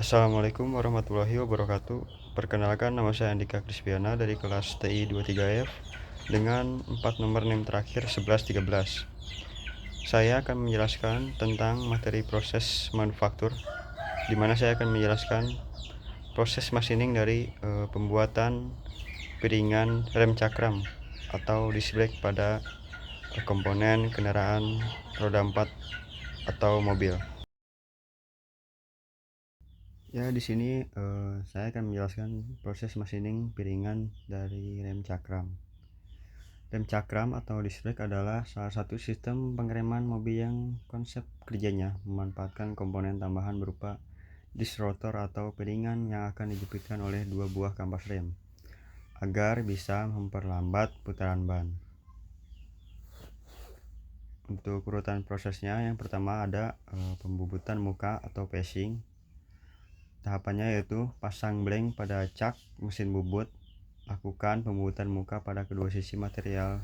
Assalamualaikum warahmatullahi wabarakatuh. Perkenalkan, nama saya Andika Krispiana dari kelas TI 23F dengan 4 nomor NIM terakhir 1113. Saya akan menjelaskan tentang materi proses manufaktur, di mana saya akan menjelaskan proses machining dari pembuatan piringan rem cakram atau disc brake pada komponen kendaraan roda 4 atau mobil. Ya, di sini saya akan menjelaskan proses machining piringan dari rem cakram. Rem cakram atau disc brake adalah salah satu sistem pengereman mobil yang konsep kerjanya memanfaatkan komponen tambahan berupa disc rotor atau piringan yang akan dijepitkan oleh dua buah kampas rem agar bisa memperlambat putaran ban. Untuk urutan prosesnya, yang pertama ada pembubutan muka atau passing. Tahapannya yaitu pasang blank pada cak mesin bubut, lakukan pembubutan muka pada kedua sisi material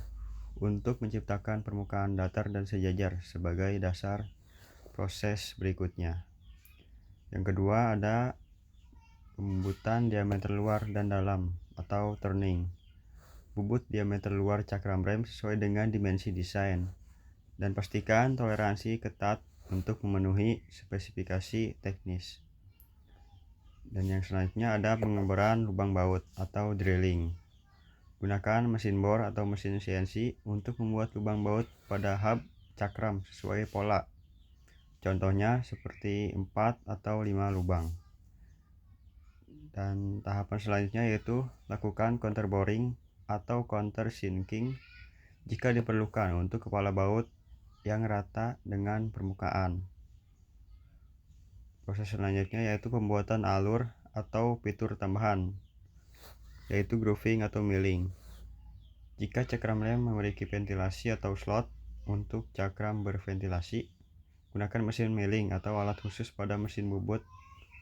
untuk menciptakan permukaan datar dan sejajar sebagai dasar proses berikutnya. Yang kedua ada pembubutan diameter luar dan dalam atau turning. Bubut diameter luar cakram rem sesuai dengan dimensi desain dan pastikan toleransi ketat untuk memenuhi spesifikasi teknis. Dan yang selanjutnya ada pengeboran lubang baut atau drilling. Gunakan mesin bor atau mesin CNC untuk membuat lubang baut pada hub cakram sesuai pola. Contohnya seperti 4 atau 5 lubang. Dan tahapan selanjutnya yaitu lakukan counter boring atau counter sinking jika diperlukan untuk kepala baut yang rata dengan permukaan. Proses selanjutnya yaitu pembuatan alur atau fitur tambahan, yaitu grooving atau milling. Jika cakram rem memiliki ventilasi atau slot untuk cakram berventilasi, gunakan mesin milling atau alat khusus pada mesin bubut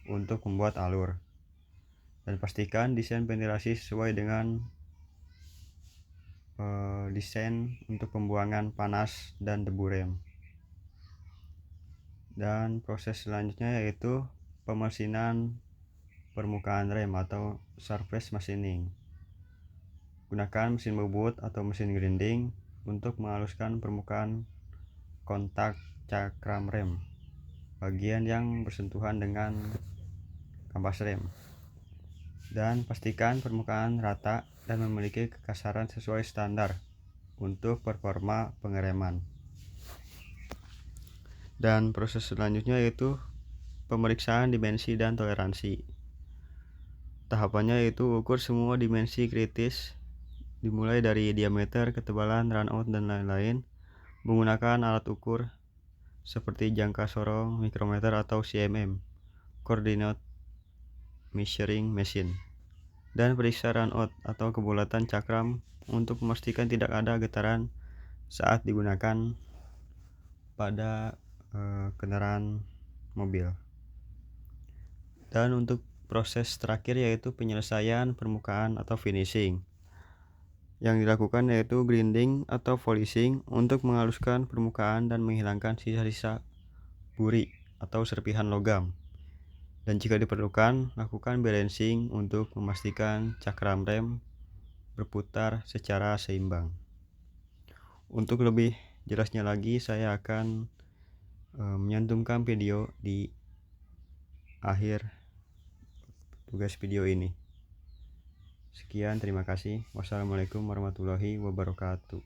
untuk membuat alur. Dan pastikan desain ventilasi sesuai dengan desain untuk pembuangan panas dan debu rem. Dan proses selanjutnya yaitu pemesinan permukaan rem atau surface machining. Gunakan mesin bubut atau mesin grinding untuk menghaluskan permukaan kontak cakram rem, bagian yang bersentuhan dengan kampas rem. Dan pastikan permukaan rata dan memiliki kekasaran sesuai standar untuk performa pengereman. Dan proses selanjutnya yaitu pemeriksaan dimensi dan toleransi. Tahapannya yaitu ukur semua dimensi kritis dimulai dari diameter, ketebalan, runout, dan lain-lain menggunakan alat ukur seperti jangka sorong, mikrometer atau cmm, coordinate measuring machine. Dan periksa runout atau kebulatan cakram untuk memastikan tidak ada getaran saat digunakan pada kendaraan mobil. Dan untuk proses terakhir yaitu penyelesaian permukaan atau finishing. Yang dilakukan yaitu grinding atau polishing untuk menghaluskan permukaan dan menghilangkan sisa-sisa buri atau serpihan logam. Dan jika diperlukan, lakukan balancing untuk memastikan cakram rem berputar secara seimbang. Untuk lebih jelasnya lagi, saya akan menyantumkan video di akhir tugas video ini. Sekian, terima kasih. Wassalamualaikum warahmatullahi wabarakatuh.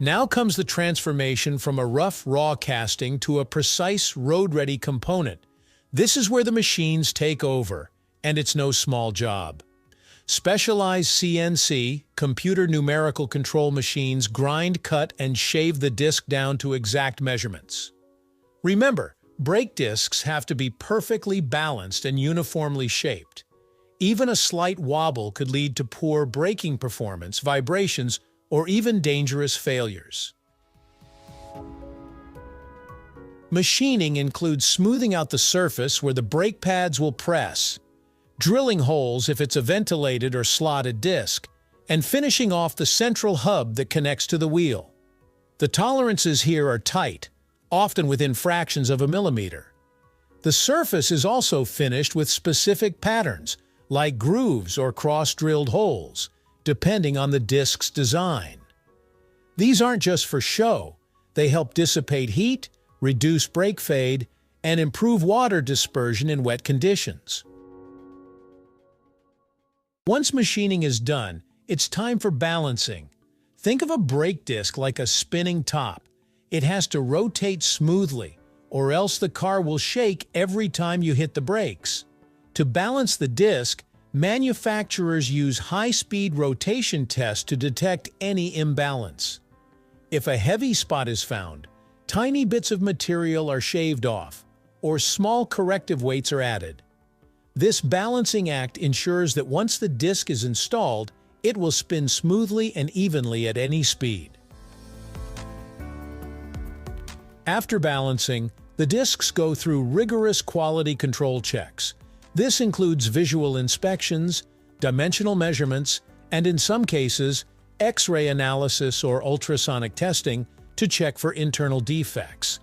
Now comes the transformation from a rough raw casting to a precise road-ready component. This is where the machines take over, and it's no small job. Specialized CNC, computer numerical control machines grind, cut, and shave the disc down to exact measurements. Remember, brake discs have to be perfectly balanced and uniformly shaped. Even a slight wobble could lead to poor braking performance, vibrations, or even dangerous failures. Machining includes smoothing out the surface where the brake pads will press, drilling holes if it's a ventilated or slotted disc, and finishing off the central hub that connects to the wheel. The tolerances here are tight, often within fractions of a millimeter. The surface is also finished with specific patterns, like grooves or cross-drilled holes, depending on the disc's design. These aren't just for show. They help dissipate heat, reduce brake fade, and improve water dispersion in wet conditions. Once machining is done, it's time for balancing. Think of a brake disc like a spinning top. It has to rotate smoothly, or else the car will shake every time you hit the brakes. To balance the disc, manufacturers use high-speed rotation tests to detect any imbalance. If a heavy spot is found, tiny bits of material are shaved off, or small corrective weights are added. This balancing act ensures that once the disc is installed, it will spin smoothly and evenly at any speed. After balancing, the discs go through rigorous quality control checks. This includes visual inspections, dimensional measurements, and in some cases, X-ray analysis or ultrasonic testing to check for internal defects.